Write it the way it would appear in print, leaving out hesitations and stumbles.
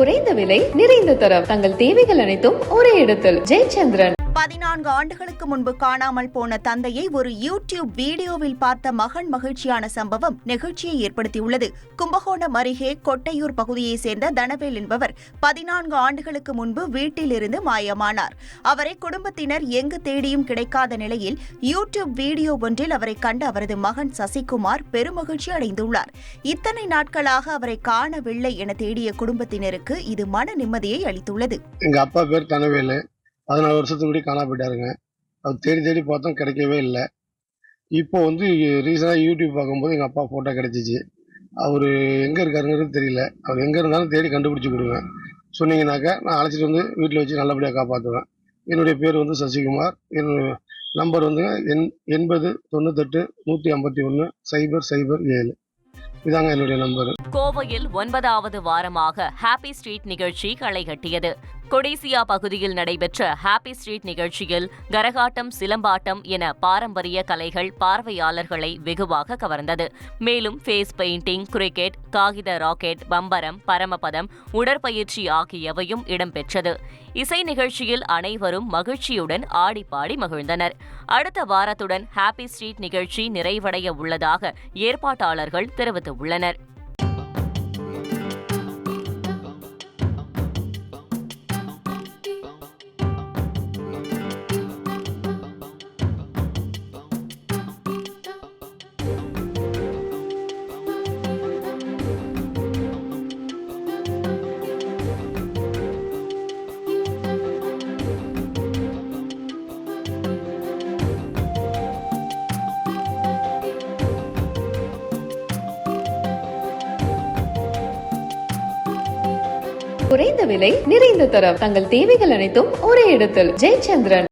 குறைந்த விலை நிறைந்த தரம் தங்கள் தேவைகள் அனைத்தும் ஒரே இடத்தில் ஜெயச்சந்திரன். 14 ஆண்டுகளுக்கு முன்பு காணாமல் போன தந்தையை ஒரு யூடியூப் வீடியோவில் பார்த்த மகன் மகிழ்ச்சியான சம்பவம் நெகிழ்ச்சியை ஏற்படுத்தியுள்ளது. கும்பகோணம் அருகே கொட்டையூர் பகுதியைச் சேர்ந்த தனவேல் என்பவர் 14 ஆண்டுகளுக்கு முன்பு வீட்டிலிருந்து மாயமானார். அவரை குடும்பத்தினர் எங்கு தேடியும் கிடைக்காத நிலையில் யூடியூப் வீடியோ ஒன்றில் அவரை கண்ட அவரது மகன் சசிகுமார் பெருமகிழ்ச்சி அடைந்துள்ளார். இத்தனை நாட்களாக அவரை காணவில்லை என தேடிய குடும்பத்தினருக்கு இது மன நிம்மதியை அளித்துள்ளது. எங்க அப்பா பேர் தனவேலு. 14 வருஷத்துக்கு முன்னாடி காணா போயிட்டாருங்க. அவர் தேடி தேடி பார்த்தோம், கிடைக்கவே இல்லை. இப்போ ரீசெண்டாக யூடியூப் பார்க்கும்போது எங்கள் அப்பா ஃபோட்டோ கிடைச்சிச்சு. அவர் எங்கே இருக்காருங்கிறது தெரியல. அவர் எங்கே இருந்தாலும் தேடி கண்டுபிடிச்சி கொடுங்க சொன்னீங்கன்னாக்கா நான் அழைச்சிட்டு வந்து வீட்டில் வச்சு நல்லபடியாக காப்பாற்றுவேன். என்னுடைய பேர் சசிகுமார். என்னுடைய நம்பர் 80 98 151 007. இதாங்க என்னுடைய நம்பர். கோவையில் 9வது வாரமாக ஹாப்பி ஸ்ட்ரீட் நிகழ்ச்சி களை கட்டியது. கொடிசியா பகுதியில் நடைபெற்ற ஹாப்பி ஸ்ட்ரீட் நிகழ்ச்சியில் கரகாட்டம், சிலம்பாட்டம் என பாரம்பரிய கலைகள் பார்வையாளர்களை வெகுவாக கவர்ந்தது. மேலும் ஃபேஸ் பெயிண்டிங், கிரிக்கெட், காகித ராக்கெட், பம்பரம், பரமபதம், உடற்பயிற்சி ஆகியவையும் இடம்பெற்றது. இசை நிகழ்ச்சியில் அனைவரும் மகிழ்ச்சியுடன் ஆடிப்பாடி மகிழ்ந்தனர். அடுத்த வாரத்துடன் ஹாப்பி ஸ்ட்ரீட் நிகழ்ச்சி நிறைவடைய உள்ளதாக ஏற்பாட்டாளர்கள் தெரிவித்துள்ளனர். குறைந்த விலை நிறைந்த தரம் தங்கள் தேவைகள் அனைத்தும் ஒரே இடத்தில் ஜெயச்சந்திரன்.